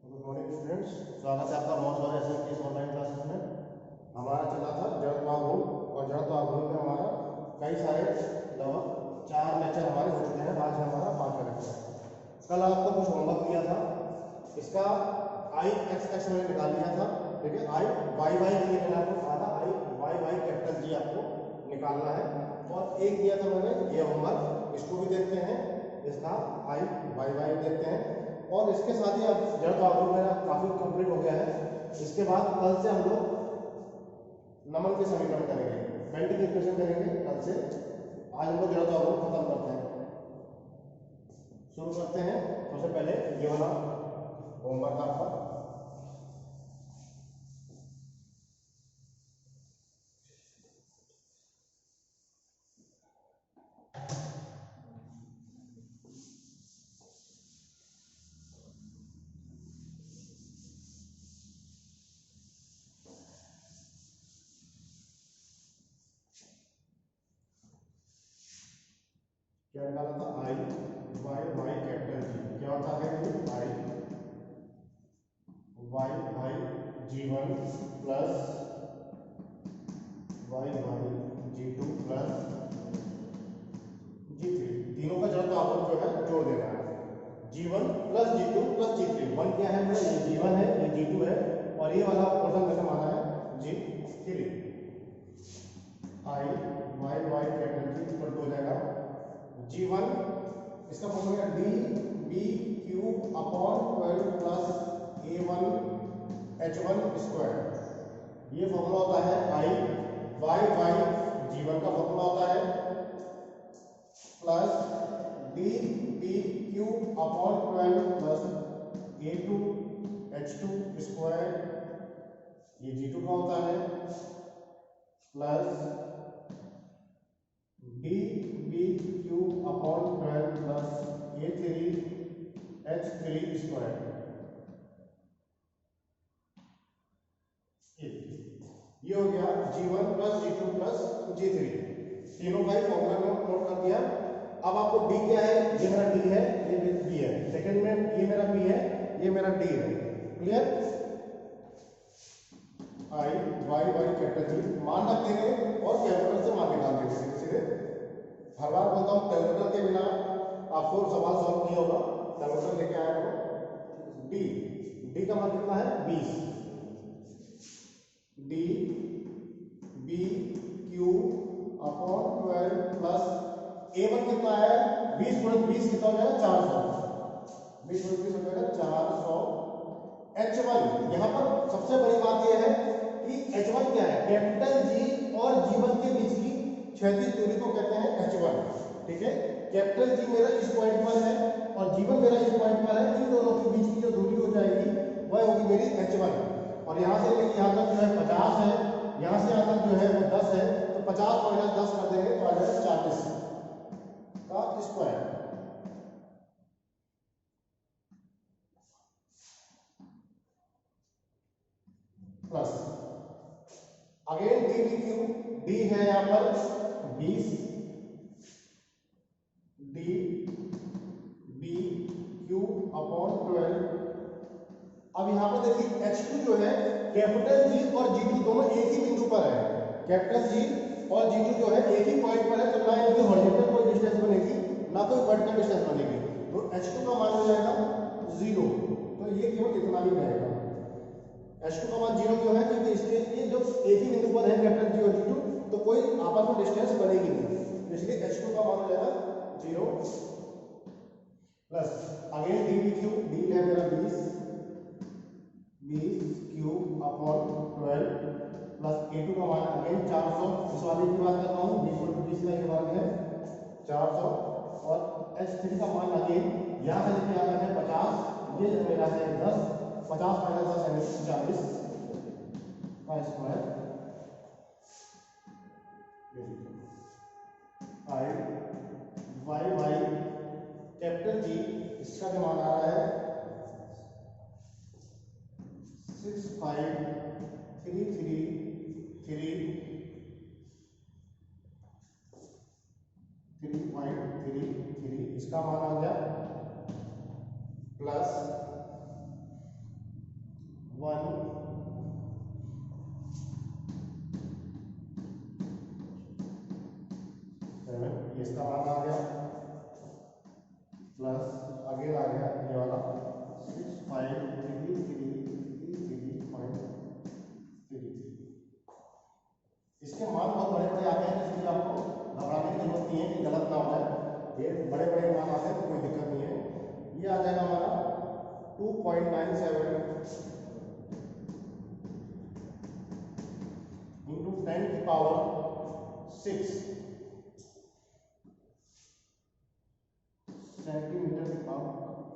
Good morning students, स्वागत है आपका मौज और एसएम की ऑनलाइन क्लासेस में। हमारा चला था जड़त्वाभूल और जड़त्वाभूल में हमारा कई सारे लगभग 4 लेक्चर हमारे हो चुके हैं। आज हमारा 5वां लेक्चर। कल आपको कुछ होमवर्क दिया था, इसका आई एक्स एक्स मैंने निकाल लिया था, ठीक है। आई वाई वाई के लिए मैंने आपको कहा था आई वाई वाई कैपिटल जी आपको निकालना है। और एक दिया था मैंने ये होमवर्क, इसको भी देखते हैं, इसका आई वाई वाई देखते हैं। और इसके साथ ही अब जड़त्वाभूल मेरा काफी कंप्लीट हो गया है। इसके बाद कल से हम लोग नमन के समीकरण करेंगे, बेल्टिंग इक्वेशन करेंगे कल से। आज हम लोग जड़त्वाभूल खत्म करते हैं, शुरू करते हैं। सबसे पहले ये वाला होमवर्क आपका, क्या निकाला था? I Y Y capital G. क्या होता है ये? I Y y G1 plus y y G2 plus G3। तीनों का जड़त्वाभूल जो है जोड़ देना है। G1 plus G2 plus G3। 1 क्या है मेरा? ये G1 है, ये G2 है, और ये वाला पोर्शन मैंने माना है G3। I Y Y capital G equal to हो जाएगा G1, इसका formula D B cube upon 12 plus A1 H1 square. ये फॉर्मूला होता है आई वाई वाई G1 का फॉर्मूला होता है, plus D B cube upon 12 plus A2 H2 square, ये G2 का होता है, plus D B cube upon 12 plus A3 H3 square. ये हो गया G1 plus G2 plus G3। तीनों का ही फॉर्मूला नोट कर दिया। अब आपको D क्या है? ये मेरा D है, ये B है। सेकंड में ये मेरा B है, ये मेरा D है। क्लियर? आई वाई वाई कैपिटल जी मान रख देंगे और कैलकुलेटर से मान निकाल देंगे सीधे सीधे। हर बार बोलता हूँ कैलकुलेटर के बिना आपको सवाल सॉल्व नहीं होगा, कैलकुलेटर लेके आया करो। डी का मान कितना है? 20। D B Q upon 12 plus A1 कितना है? 20 गुणित 20 कितना हो जाएगा? 400। 20 गुणित 20 हो जाएगा 400। H1, यहाँ पर सबसे बड़ी बात यह है कि H1 क्या है? कैपिटल G और G1 के बीच की क्षैतिज दूरी को कहते हैं H1, ठीक है। कैपिटल G मेरा इस पॉइंट पर है और G1 मेरा इस पॉइंट पर है। इन दोनों के बीच की जो दूरी हो जाएगी वह होगी मेरी H1। और यहाँ से लेकर यहाँ तक जो है 50 है, यहाँ से यहाँ तक जो है वो 10 है, तो 50 माइनस 10 कर देंगे तो आ जाएगा 40 का square, plus again D B Q. D है यहाँ पर 20, डी बी क्यू अपॉन 12। अब यहाँ पर देखिए H2 जो है कैपिटल G और G2 दोनों एक ही बिंदु पर है। कैपिटल G और G2 जो है एक ही पॉइंट पर है, तो ना इनकी हॉरिजॉन्टल कोई डिस्टेंस बनेगी ना कोई वर्टिकल डिस्टेंस बनेगी। तो H2 का मान हो जाएगा 0। तो ये केवल इतना ही रहेगा। H2 का मान 0 क्यों है? क्योंकि इसके ये जो एक ही बिंदु पर है कैपिटल G और G2, तो कोई आपस में डिस्टेंस बनेगी नहीं, तो इसलिए H2 का मान हो जाएगा 0। Plus again D B Q. D है मेरा 20 क्यूब अपॉन 12 प्लस A2 का मान अगेन 400। इस वाले की बात कर रहा हूँ, 20 गुणित 20 का ये वर्ग है 400। और H3 का मान अगेन यहाँ से लेके आता है 50, ये मेरा है 10, 50 माइनस 10 यानी 40 का स्क्वायर। आई वाई वाई कैपिटल जी, इसका जो मान आ रहा है 3.33, इसका मान आ गया, प्लस ये इसका मान आ गया, प्लस आगे आ गया ये वाला 6533333.33। इसके मान बहुत बड़े बड़े आते हैं, इसलिए आपको घबराने की जरूरत नहीं है कि गलत ना हो जाए। ये बड़े बड़े मान आते हैं तो कोई दिक्कत नहीं है। ये आ जाएगा हमारा 2.97 इंटू 10⁶ सेंटीमीटर की पावर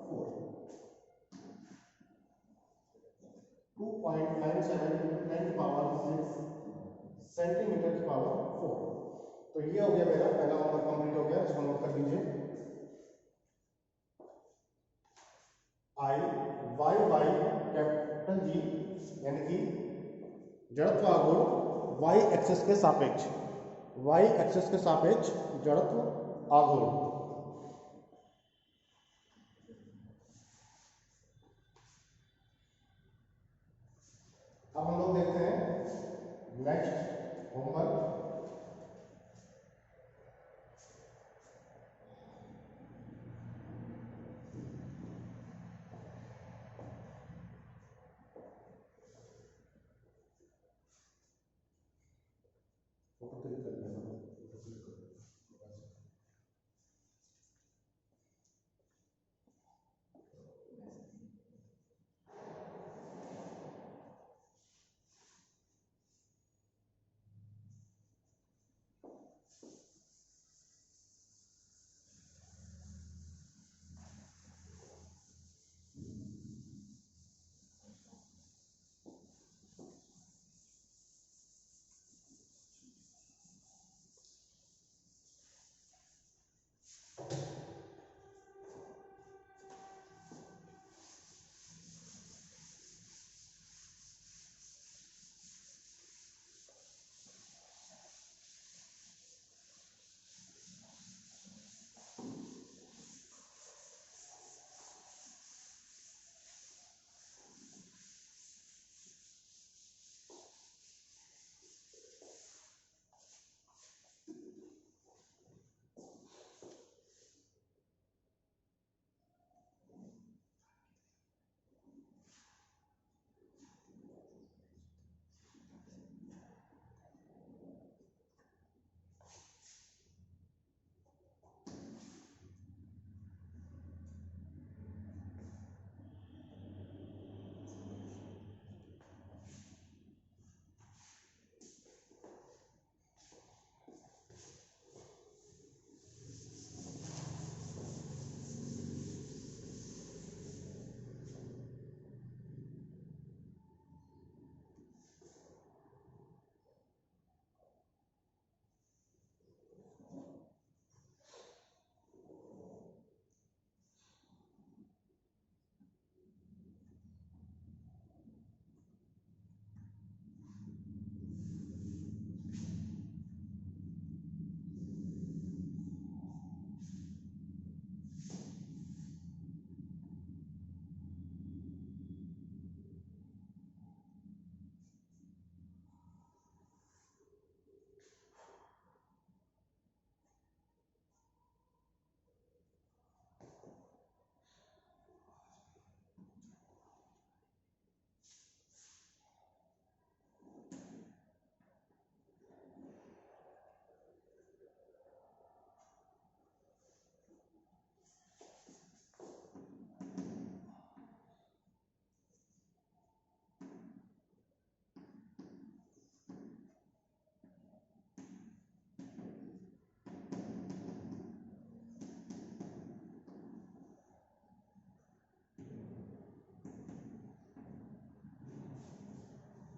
4। 2.97 इंटू 10⁶ सेंटीमीटर की पावर 4। तो ये हो गया मेरा पहला नंबर कंप्लीट हो गया, इसको नोट कर लीजिए। आई वाई बाई कैपिटल जी, यानी कि जड़त्व आघूर्ण वाई एक्सिस के सापेक्ष, वाई एक्सिस के सापेक्ष जड़त्व आघूर्ण। अब हम लोग देखते हैं नेक्स्ट होमवर्क। फोटो क्लिक कर लिया, फोटो क्लिक कर लिया।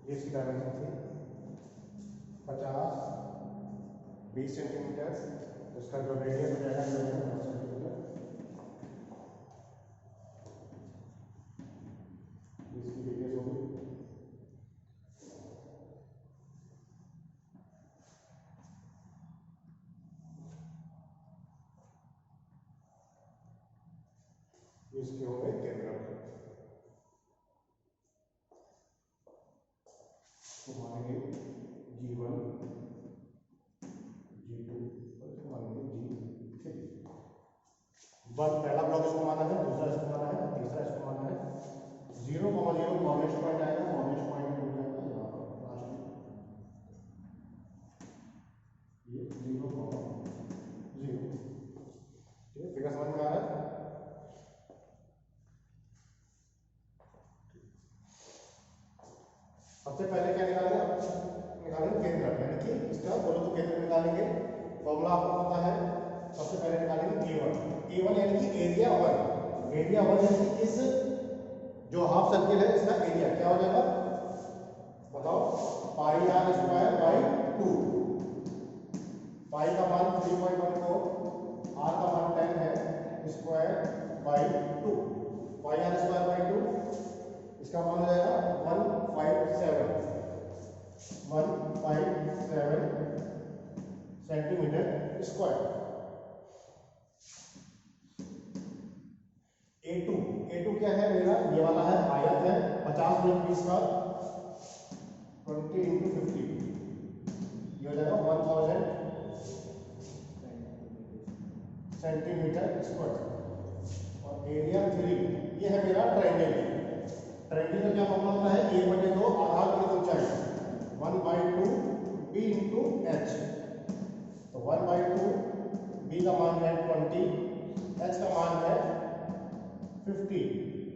ये इसकी डायमेंशन थी 50-20 सेंटीमीटर। इसका जो रेडियस हो जाएगा 10 सेंटीमीटर। इसकी रेडियस होगी इसके होंगे केंद्र। G1 G2 और इसको मानेंगे G3। वन पहला ब्लॉक इसको माना है, दूसरा इसको माना है और तीसरा इसको माना है। 0,0 कॉर्नर पॉइंट आएगा, कॉर्नर पॉइंट हो जाएगा यहाँ पर लास्ट में ये 0,0। ठीक है, फिगर समझ में आ रहा है। सबसे पहले क्या निकालेंगे, केंद्र, यानी कि इसका बोलो तो केंद्र निकालेंगे। फॉर्मूला आपको पता है। सबसे पहले निकालेंगे A1 यानी कि एरिया 1 यानी कि इस जो हाफ सर्किल है इसका एरिया क्या हो जाएगा बताओ, पाई r स्क्वायर बाई 2। पाई का मान 3.14, r का मान 10 है, square by 2, pi r square by 2, इसका मान हो जाएगा 157 सेंटीमीटर स्क्वायर। A2 क्या है मेरा, ये वाला है आयत है 50 में 20 का 20 × 50, ये हो जाएगा 1000 सेंटीमीटर स्क्वायर। और एरिया 3 ये है मेरा ट्रायंगल। ट्रायंगल का क्या फॉर्मूला होता है, 1/2 आधार की ऊंचाई 1/2 b × h। तो 1/2 b का मान है 20, h का मान है 50,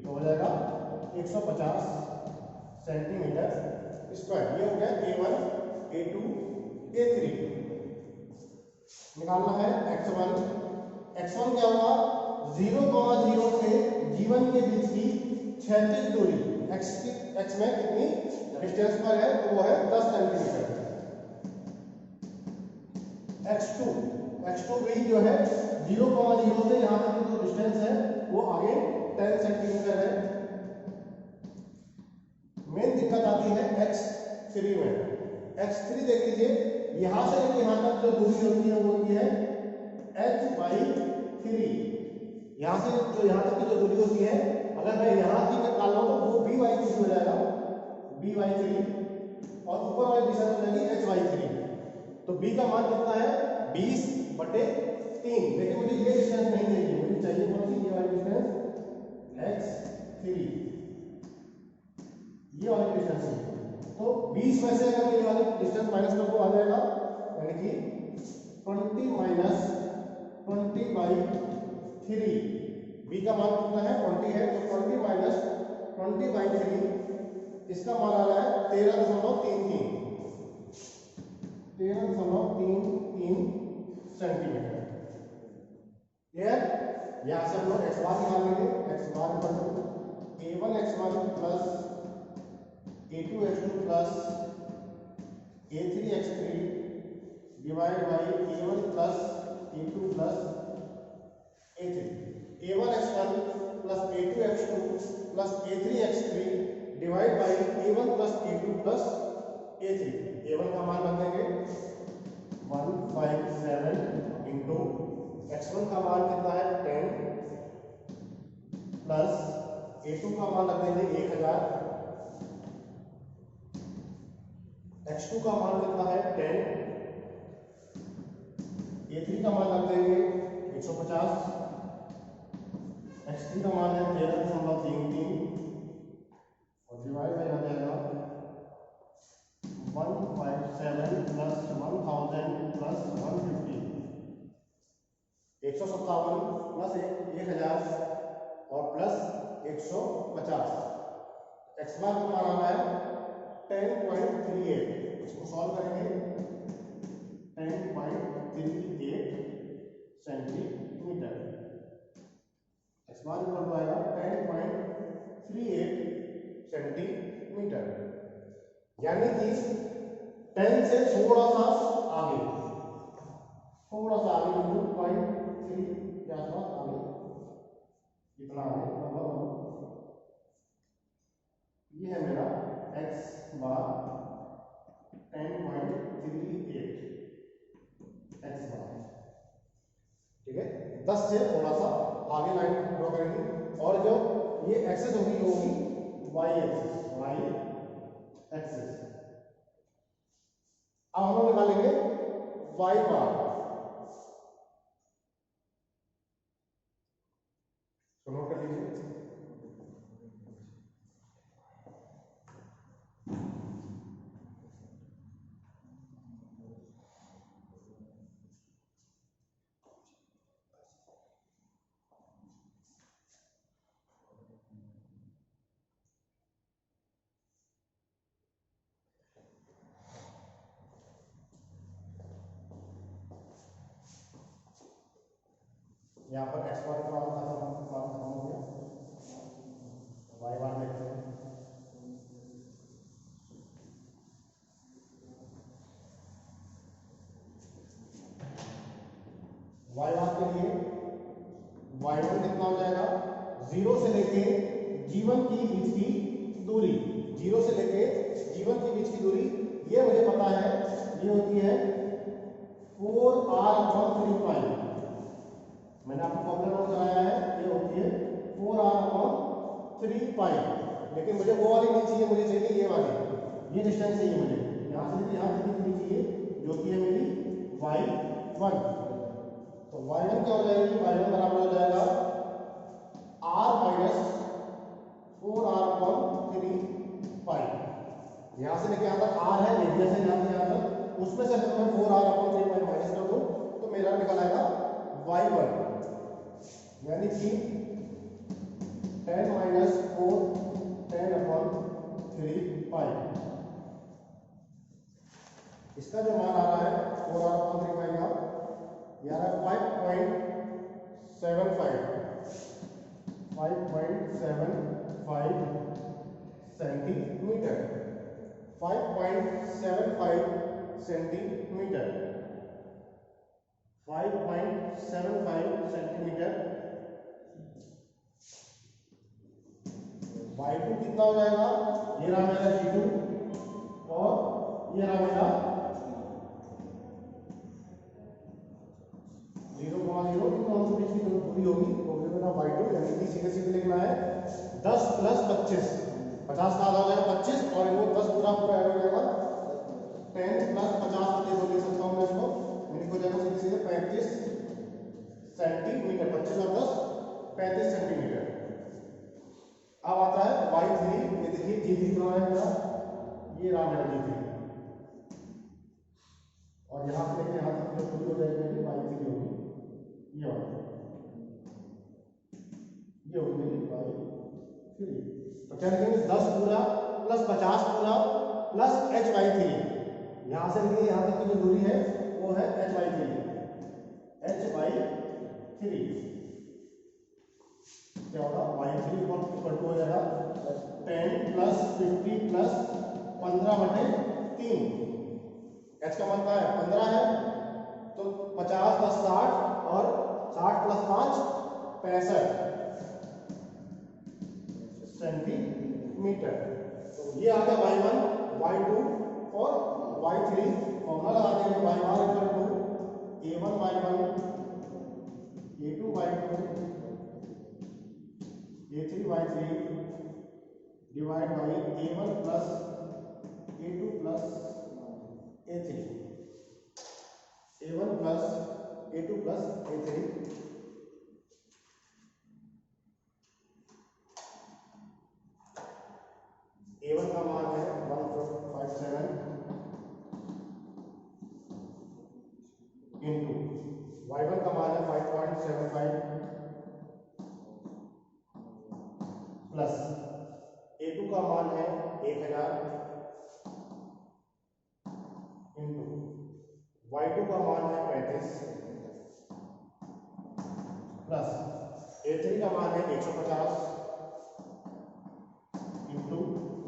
तो हो जाएगा 150 सेंटीमीटर स्क्वायर। ये हो गया A1 A2 A3। निकालना है x1 क्या होगा, 0,0 से G1 के बीच की क्षैतिज दूरी x में कितनी डिस्टेंस पर है, तो वो है 10 सेंटीमीटर। x2 भी जो है 0,0 से यहाँ तक जो डिस्टेंस है वो आगे 10 सेंटीमीटर है। मेन दिक्कत आती है x3 में। x3 देख लीजिए, यहाँ से यहाँ तक जो दूरी होती है वो होती है h/3। यहाँ से जो यहाँ तक की जो दूरी होती है, अगर मैं यहाँ की निकाल लूँ तो वो b/3 हो जाएगा, b/3, और ऊपर वाली दिशा हो जाएगी h/3। तो b का मान कितना है 20/3। लेकिन मुझे ये डिस्टेंस नहीं चाहिए, मुझे चाहिए कौन सी, ये वाली डिस्टेंस x3, ये वाली डिस्टेंस चाहिए। तो 20 में से अगर ये वाली डिस्टेंस माइनस कर दो आ जाएगा, यानी कि 20/3। b का मान कितना है 20 है, तो 20/3 इसका मान आ रहा है 13.33 सेंटीमीटर। क्लियर। यहां से हम लोग x बार निकालेंगे, x bar A1 x1 plus A2 x2 plus A3 x3 divide by A1 plus A2 plus A3। A1 x1 plus A2 x2 plus A3 x3 divide by A1 plus A2 plus A3। A1 का मान रख देंगे 157 into x1 का मान कितना है 10 plus A2 का मान रख देंगे 1000, x2 का मान कितना है 10, A3 का मान रख देंगे 150, x3 का मान है 13.33 और डिवाइड बाई हो जाएगा 157 प्लस 1000 प्लस 150, 157 प्लस 1000 और प्लस 150। x बार का मान आ रहा है 10.38। इसको सॉल्व करेंगे 10.38 centimetre. x bar equal to आएगा 10.38 सेंटीमीटर, यानी कि 10 से थोड़ा सा आगे 2.3 के आसपास आगे, इतना आगे लगभग। ये है मेरा x बार 10.38 x बार। ठीक है, 10 से थोड़ा सा आगे लाइन ड्रॉ करेंगे, और जो ये एक्सेस होगी y एक्सेस। अब वाई बार। तो नोट कर लीजिए। यहाँ पर एक्स बार का मान खत्म हो गया, वाई बार देखते हैं। वाई बार के लिए y1 कितना हो जाएगा, 0 से लेके g1 की बीच की दूरी, 0 से लेके g1 के बीच की दूरी ये मुझे पता है, ये होती है 4r/3π। मैंने आपको फॉर्मूला नोट कराया है, ये होती है 4r/3π। लेकिन मुझे वो वाली नहीं चाहिए, मुझे चाहिए ये वाली, ये डिस्टेंस चाहिए मुझे, यहाँ से लेके यहाँ तक की दूरी चाहिए, जो कि है मेरी y1। तो y1 क्या हो जाएगी, y1 बराबर हो जाएगा r माइनस 4r/3π। यहाँ से लेके यहाँ तक r है, रेडियस है यहाँ से यहाँ तक, उसमें से अगर मैं 4r/3π माइनस कर दूं तो मेरा निकल आएगा y1, यानी कि 10 माइनस 4 10/3π। इसका जो मान आ रहा है 4r/3π का, यार 5.75 सेंटीमीटर, 5.75 सेंटीमीटर, 5.75 सेंटीमीटर। y2 कितना हो जाएगा, ये रहा मेरा g2 और ये रहा मेरा 0,0 कितना उनके बीच की दूरी होगी, तो मेरा y2 यानी कि सीधे सीधे लिखना है 10 प्लस 25, 50 का आधा हो जाएगा 25 और वो 10 पूरा पूरा ऐड हो जाएगा 10 प्लस 50 देखो लिख सकता हूँ मैं इसको, यानी हो जाएगा सीधे सीधे 35 सेंटीमीटर, 25 और 10 35 सेंटीमीटर। अब आता है y3, ये देखिए g3 कितना है मेरा, ये रहा मेरा g3 और यहाँ से लेके यहाँ तक जो दूरी हो जाएगी मेरी y3 होगी, ये होगी मेरी y3। तो क्या लिखेंगे 10 पूरा प्लस 50 पूरा प्लस hy3, यहाँ से लेके यहाँ तक की जो दूरी है वो है hy3। क्या होगा, y3 इक्वल टू हो जाएगा 10 प्लस 50 प्लस 15/3। h का मान क्या है 15 है, तो 50 प्लस 60 और 60 प्लस 5 65 सेंटीमीटर। तो ये आ गया y1, y2 और y3। फॉर्मूला लगाते हैं y1 equal to a1y1 a2y2 a3y3 divide by a1 plus a2 plus a3, a1 plus a2 plus a3। a1 का मान है 157 इंटू y1 का मान है 5.75 प्लस a2 का मान है 1000 इंटू y2 का मान है 35 प्लस a3 का मान है 150 इंटू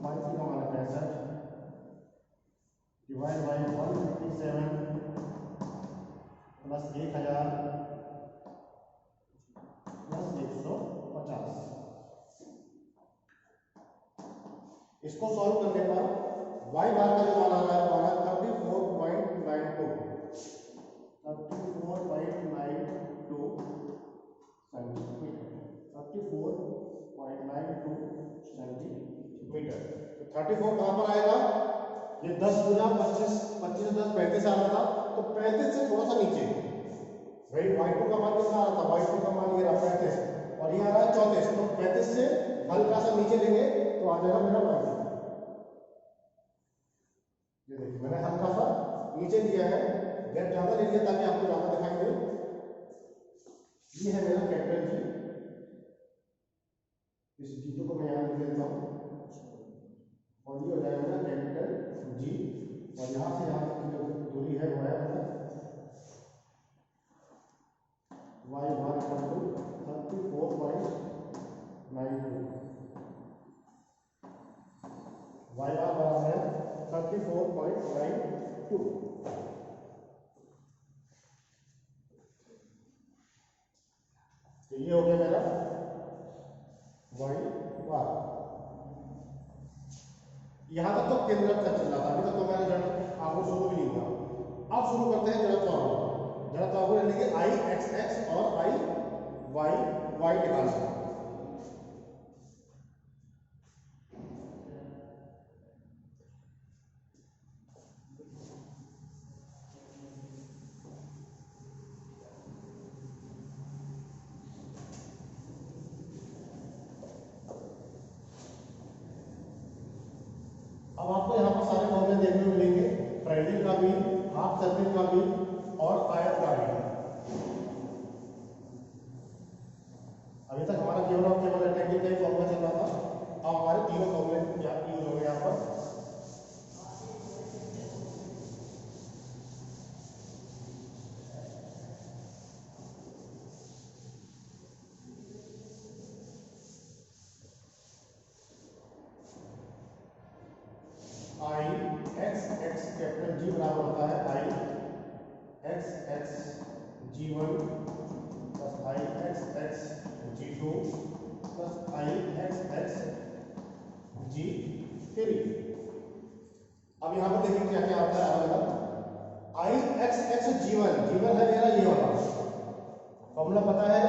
y3 का मान है 65 डिवाइड बाई 157 प्लस 1000 प्लस 150। इसको सॉल्व करने पर y बार का जो मान आ रहा है वो आ रहा है 34.92 सेंटीमीटर, 34.92 सेंटीमीटर। तो 34 कहां पर आएगा, ये 10 गुना 25 25 10 35 आ रहा था, तो 35 से थोड़ा सा नीचे, भाई y2 का मान कितना आ रहा था, y2 का मान ये रहा 35 और ये आ रहा है 34, तो 35 से हल्का सा नीचे लेंगे तो आ जाएगा मेरा y2। ये देखिए मैंने हल्का सा नीचे लिया है, गैप ज्यादा ले लिया ताकि आपको ज्यादा दिखाई दे। ये है मेरा कैपिटल जी, इस G2 को मैं यहाँ लिख लेता हूँ और ये हो जाएगा मेरा कैपिटल G, और यहाँ से यहाँ तक की जो दूरी है वो है y1 34.92, y1 बराबर है 34.92। तो ये हो गया मेरा y1। यहां तक तो केंद्रक का चल रहा था, अभी तक तो मैंने जड़ आगुण शुरू भी नहीं हुआ। अब शुरू करते हैं जड़त्व आगुण। जड़त्व आगुण यानी कि आई एक्स एक्स और आई वाई वाई निकाल सकते हैं। अब आपको यहाँ पर सारे फॉर्मूले देखने को मिलेंगे, ट्रायंगल का भी, हाफ सर्कल का भी और आयत का भी। अभी तक हमारा केवल और केवल रेक्टेंगल का ही फॉर्मूला चल रहा था, अब हमारे तीनों फॉर्मूले यूज होंगे यहाँ पर। आई एक्स एक्स कैपिटल जी बराबर होता है आई एक्स एक्स G1 प्लस आई एक्स एक्स G2 प्लस आई एक्स एक्स G3। अब यहाँ पर देखिए क्या क्या आता है अलग अलग। आई एक्स एक्स G1 G1 है मेरा ये वाला फॉर्मूला पता है,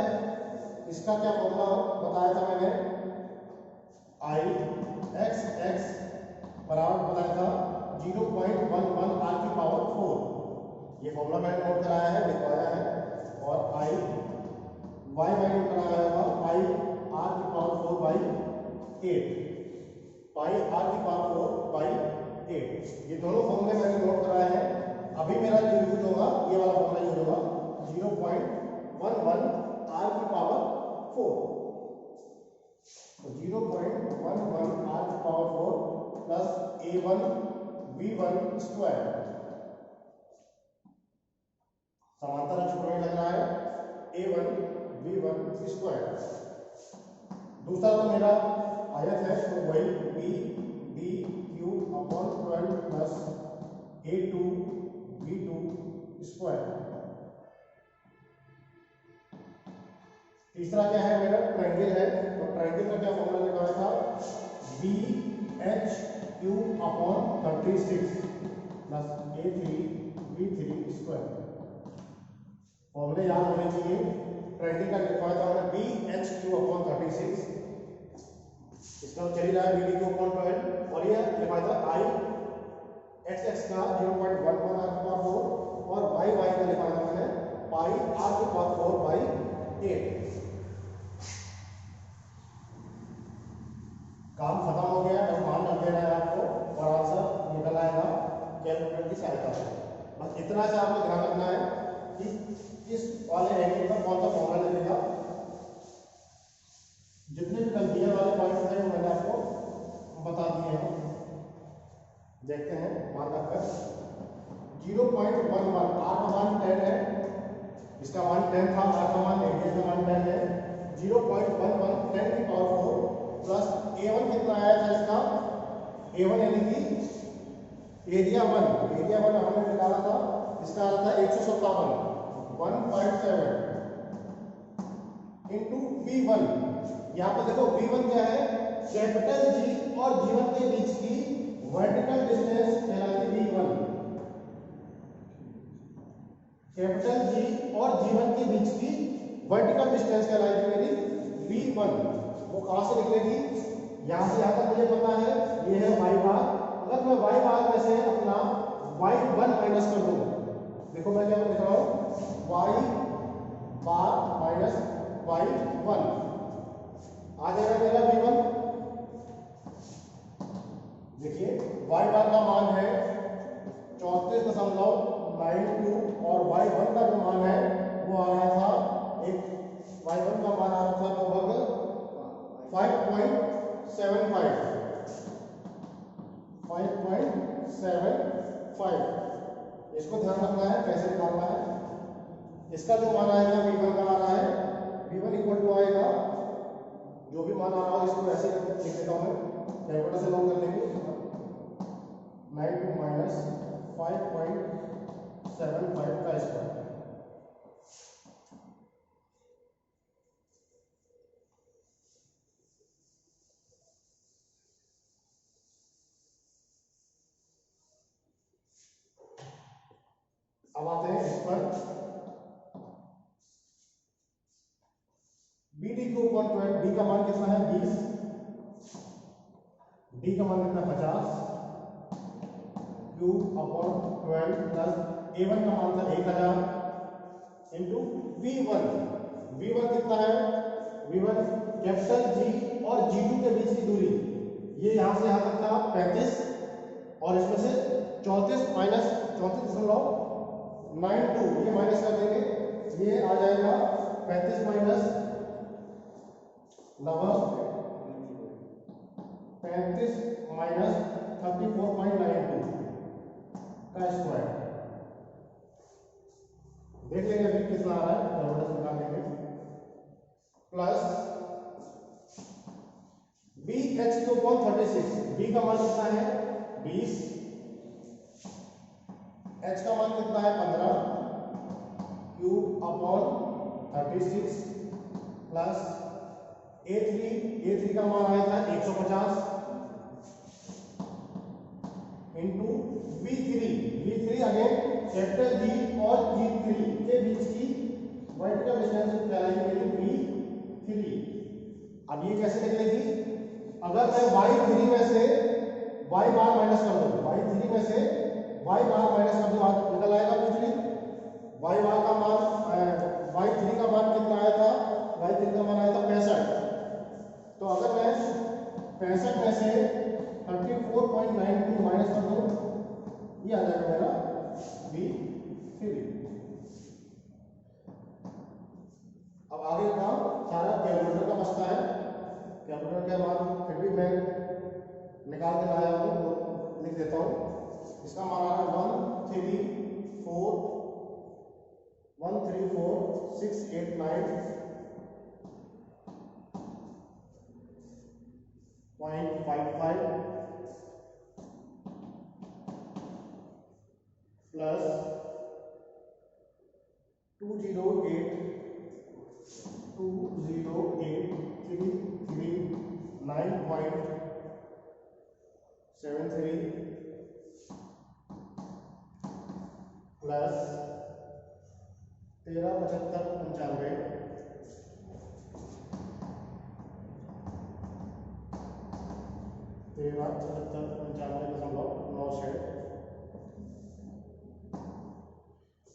इसका क्या फॉर्मूला बताया था मैंने, आई एक्स एक्स बराबर बताया था 0.11 r की पावर 4। ये फॉर्मूला मैंने नोट कराया है, लिखवाया है। और आई वाई मैंने कराया होगा पाई r की पावर 4 बाई 8, पाई r की पावर 4 बाई 8। ये दोनों फॉर्मूले मैंने नोट कराए हैं। अभी मेरा जो यूज होगा ये वाला फॉर्मूला यूज होगा 0.11 r की पावर 4। तो 0.11 r की power 4 plus a1 v1 square, समांतर अक्ष पर लग रहा है a1 v1 स्क्वायर। दूसरा तो मेरा आयत है, तो वही b d q upon 12 plus a2 v2 square. तीसरा क्या है मेरा ट्रायंगल है, तो ट्रायंगल का क्या फॉर्मूला लगाया था, b h q upon 36 plus a3 v3 square. फॉर्मूले याद होने चाहिए। ट्रायंगल का लिखा था मैंने b h q अपॉन 36, इसका चल रहा है b d q अपॉन 12, और ये लिखा था i x x का 0.11 r की पावर 4 और y y का लिखा था मैंने पाई r की पावर 4 बाई 8। काम खत्म हो गया, बस मान रख देना है आपको और आंसर निकल आएगा कैलकुलेटर की सहायता से। बस इतना से आपको ध्यान रखना है कि इस वाले एंगल का कौन सा फॉर्मूला लगेगा। जितने भी कंफ्यूजन वाले पॉइंट्स थे वो मैंने आपको बता दिए हैं। देखते हैं मान रखकर 0.11 r का मान 10 है, इसका मान 10 था, r का मान रेडियस का मान 10 है। 0.11 10 की पावर 4 प्लस a1 कितना आया था इसका, a1 यानी कि एरिया 1 हमने निकाला था, इसका आ रहा था 157 1.7 इंटू v1। यहाँ पे देखो v1 क्या है, कैपिटल G और G1 के बीच की वर्टिकल डिस्टेंस कहलाती v1। कैपिटल G और G1 के बीच की वर्टिकल डिस्टेंस कहलाएगी मेरी v1। वो कहां से निकलेगी, यहां से यहां तक मुझे पता है ये है y बार। अगर मैं y बार में से अपना y1 माइनस कर दूं, देखो मैं क्या लिख रहा हूँ, वाई बार माइनस वाई वन आ जाएगा मेरा V1। देखिए वाई बार का मान है 34.92 और वाई वन का जो मान है वो आ रहा था, एक वाई वन का मान आ रहा था लगभग 5.75। इसको ध्यान रखना है, कैसे निकालना है। इसका जो मान आएगा V1 का आ रहा है, V1 इक्वल टू आएगा, जो भी मान आ रहा हो इसको ऐसे लिख देता हूँ मैं, कैलकुलेटर से लॉग कर लेंगे, 92 माइनस 5.75 का स्क्वायर। अब आते हैं इस पर, B D Q upon 12, B का मान कितना है 20, डी का मान कितना 50, क्यू अपॉन 12 प्लस A1 का मान था 1000 इंटू V1। V1 कितना है, V1 कैपिटल G और G2 के बीच की दूरी, ये यहां से यहां तक था 35 और इसमें से 34 माइनस 34.92 ये माइनस कर देंगे, ये आ जाएगा 35 माइनस 35 माइनस 34.92 का स्क्वायर। देख लेंगे अभी कितना आ रहा है, कैलकुलेटर निकाल लेंगे, plus B H Q upon 36, B का मान कितना है 20, एच का मान कितना है 15, क्यू अपॉन 36 प्लस A3 का मान आया था 150 into V3 again capital G और G3 के बीच की वर्टिकल डिस्टेंस कहलाएगी V3। अब ये कैसे निकलेगी, अगर मैं Y3 में से Y बार माइनस कर दूं, Y3 में से Y बार माइनस कर दूं, निकल आएगा V3। Y बार का मान Y3 का मान कितना आया था, Y3 का मान आया था 65, तो अगर मैं 65 में से 34.92 माइनस कर दूं, ये आ जाएगा मेरा V3। अब आगे का सारा कैलकुलेटर का बचता है, कैलकुलेटर के मान फिर भी मैं निकाल के लाया हूं तो लिख देता हूं। इसका मान आ रहा है 134,689.55 प्लस 208,339.73 प्लस 1375.95 1375.96।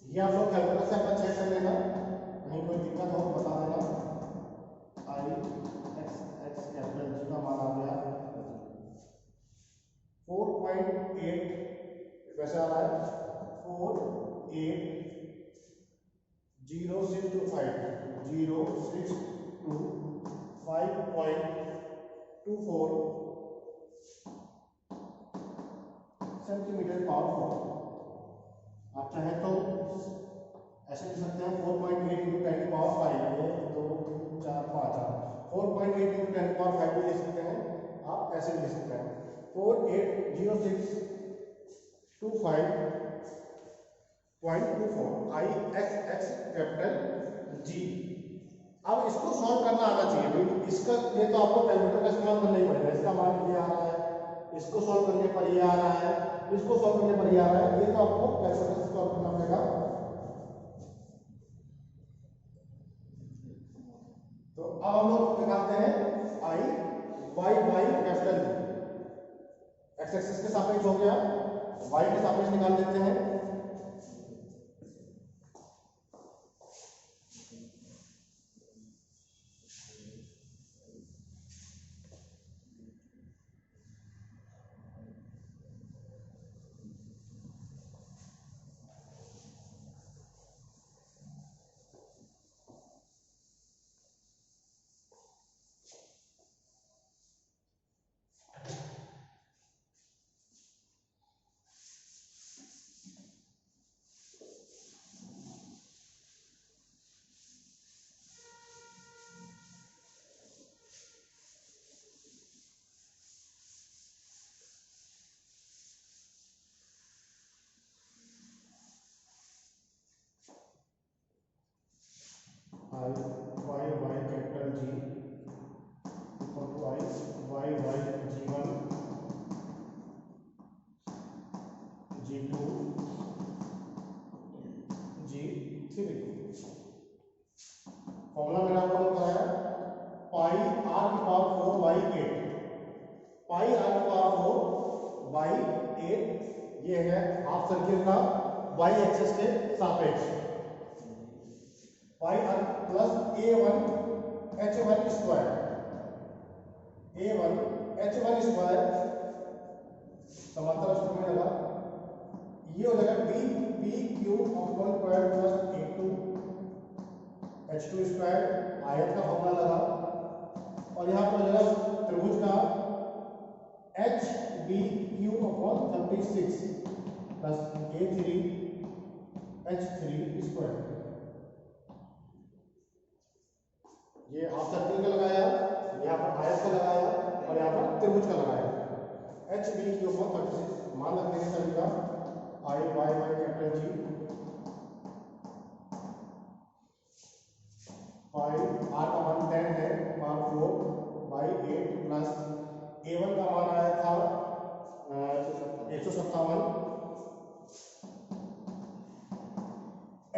ये आप लोग कैलकुलेटर से अपना चेक कर लेना, कहीं कोई दिक्कत हो बता देना। आई एक्स एक्स कैपिटल जी का मान आ गया 4.8, वैसे आ रहा है 4.80625.24 सेंटीमीटर पावर। आप चाहें तो ऐसे लिख सकते हैं 4.8 इंटू 10 की पावर 5, 1 2 3 4 5, 4.8 इंटू 10 की पावर 5 भी लिख सकते हैं, आप ऐसे भी लिख सकते हैं 480625.24 आई एक्स एक्स कैपिटल जी। अब इसको सॉल्व करना आना चाहिए, इसका ये तो आपको कैलकुलेटर का इस्तेमाल करना ही पड़ेगा। इसका मान ये आ रहा है, इसको सॉल्व करने पर ये आ रहा है, इसको सॉल्व करने पर ये आ रहा है, ये तो आपको कैलकुलेटर से सॉल्व करना पड़ेगा। तो अब हम लोग निकालते हैं I Y Y capital x axis के सापेक्ष हो गया, वाई के सापेक्ष निकाल देते हैं। 8, ये है हाफ सर्किल का वाई एक्सिस के सापेक्ष, pi r plus A1 H1 square, A1 H1 square समांतर अष्टक में लगा, ये हो जाएगा B P Q upon square plus A2 H2 square, आयत का फॉर्मूला लगा, और यहाँ पर हो जाएगा त्रिभुज का H B Q upon 36 plus A3 H3 square. ये हाफ सर्किल का लगाया, यहाँ पर आयत का लगाया और यहाँ पर त्रिभुज का लगाया। H B Q अपॉन 36 मान रख देंगे सभी का, I Y Y capital G, pi R का मान 10 है, पावर 4 बाई 8 प्लस A1 का मान आया था 157,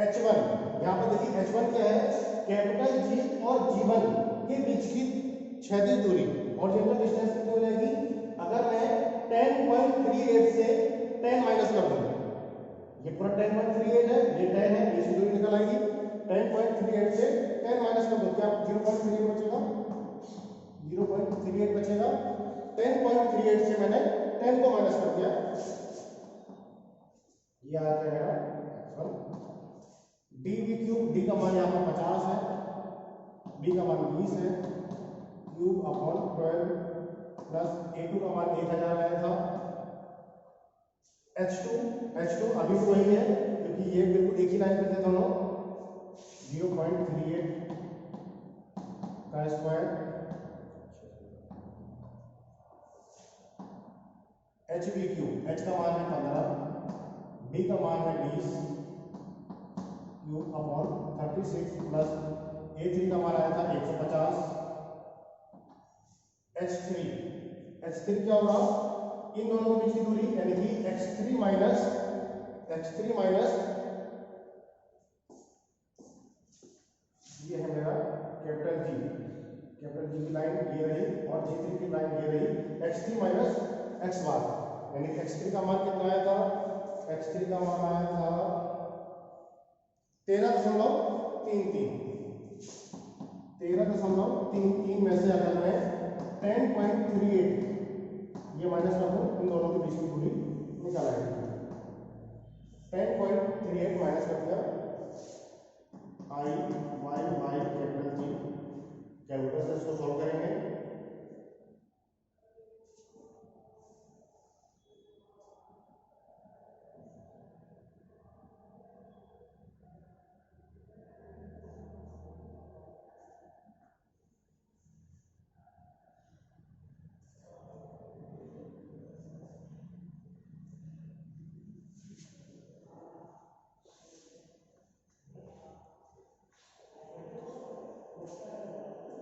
H1 यहाँ पर देखिए H1 क्या है, कैपिटल G और G1 के बीच की क्षैतिज दूरी, ओरिजिनल डिस्टेंस कितनी हो जाएगी, अगर मैं 10.38 से 10 माइनस कर दूं, ये पूरा 10.38 है, ये 10 है, इसकी दूरी निकल आएगी, 10.38 से 10 माइनस कर दो, क्या 0.38 बचेगा, 0.38 बचेगा, 10.38 से मैंने 10 को माइनस कर दिया, ये आ गया मेरा H1। D we cube, D का मान यहाँ पर 50 है, बी का मान 20 है, क्यूब अपॉन 12 प्लस A2 का मान 1000 आया था, H2 अभी भी वही है क्योंकि ये बिल्कुल एक ही लाइन पे थे दोनों, 0.38 का स्क्वायर, HBQ, H का मान है 15, B का मान है 20 क्यूब अपॉन 36 प्लस A3 का मान आया था 150, H3 क्या होगा, इन दोनों के बीच की दूरी यानी कि x3 माइनस ये है मेरा कैपिटल G की लाइन ये रही और G3 की लाइन ये रही, x3 माइनस x बार, यानी कि x3 का मान कितना आया था, x3 का मान आया था 13.33 में से अगर मैं 10.38 ये माइनस कर दूं, इन दोनों के बीच की दूरी निकाल आएगी, 10.38 माइनस कर दिया, I Y Y capital G, calculator से इसको सॉल्व करेंगे,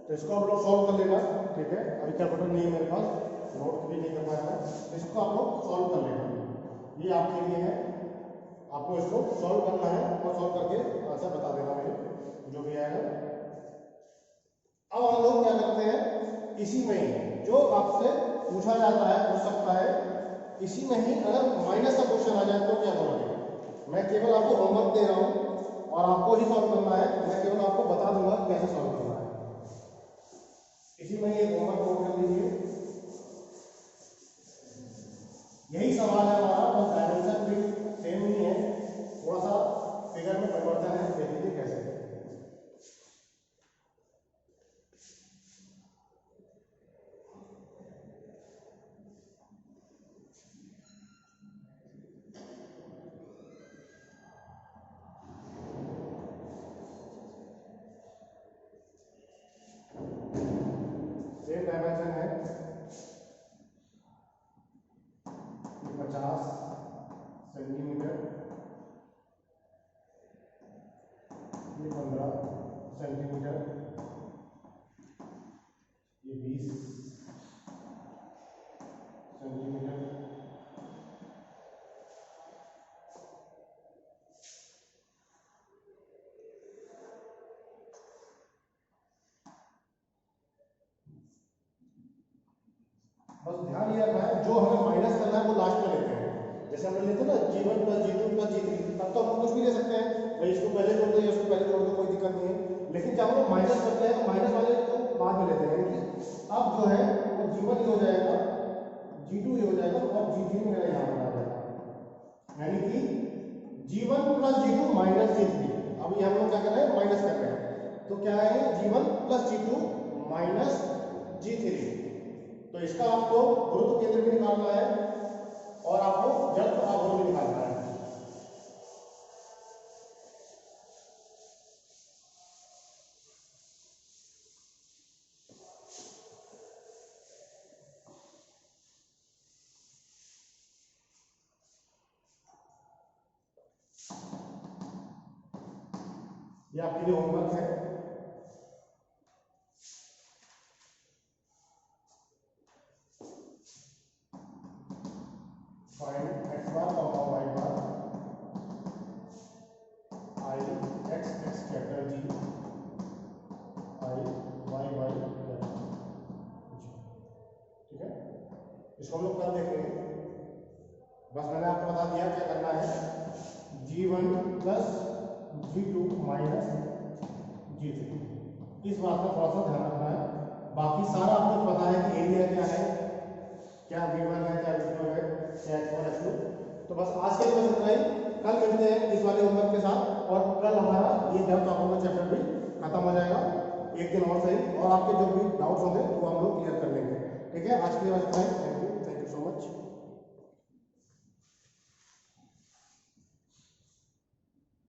तो इसको आप लोग सॉल्व कर लेना, ठीक है, अभी कैलकुलेटर नहीं है मेरे पास, नोट भी नहीं कर पाया मैं, इसको आप लोग सॉल्व कर लेना, ये आपके लिए है, आपको इसको सॉल्व करना है और सॉल्व करके आंसर बता देना मुझे जो भी आएगा। अब हम लोग क्या करते हैं, इसी में ही जो आपसे पूछा जाता है, पूछ सकता है, इसी में ही अगर माइनस का क्वेश्चन आ जाए तो क्या करोगे, मैं केवल आपको होमवर्क दे रहा हूं और आपको ही सॉल्व करना है, मैं केवल आपको बता दूंगा कैसे सॉल्व करना है, इसी में ये होमवर्क नोट कर लीजिए। यही सवाल है हमारा, बस डायमेंशन भी सेम ही है, थोड़ा सा फिगर में परिवर्तन है, देख लीजिए कैसे। सेम डायमेंशन है, 50 सेंटीमीटर, ये 15 सेंटीमीटर, ये 20 सेंटीमीटर, बस ध्यान ये रखना है जो हमें माइनस करना है वो लास्ट में लेते हैं, जैसे हम लोग लेते हैं ना G1 + G2 + G3, तब तो हम कुछ भी ले सकते हैं भाई, इसको पहले जोड़ दो या इसको पहले जोड़ दो, कोई दिक्कत नहीं है। लेकिन जब हम लोग माइनस करते हैं तो माइनस वाले को बाद में लेते हैं, यानी कि अब जो है वो G1 ही हो जाएगा, G2 ही हो जाएगा और G3 मेरा यहाँ पर आ जाएगा, यानी कि G1 + G2 - G3। अब ये हम लोग क्या कर रहे हैं, माइनस कर रहे हैं, तो क्या है G1 + G2 - G3। तो इसका आपको गुरुत्व केंद्र भी निकालना है और आपको जड़त्व आघूर्ण भी निकालना है। ये आपके लिए होमवर्क है। फाइंड x बार और y bar, I x x capital G, I y y capital G। ठीक है, इसको हम लोग कर देखेंगे। बस मैंने आपको बता दिया क्या करना है, G1 + G2 - G3। इस बात का थोड़ा सा ध्यान रखना है। बाकी सारा आपको पता है कि एरिया क्या है, क्या V1 है, क्या V2 है, क्या H1 H2। तो बस आज के लिए बस इतना ही। कल मिलते हैं इस वाले होमवर्क के साथ, और कल हमारा ये जड़त्व आघूर्ण का चैप्टर भी खत्म हो जाएगा, एक दिन और सही, और आपके जो भी डाउट्स होंगे वो हम लोग क्लियर कर लेंगे। ठीक है, आज के लिए बस इतना ही।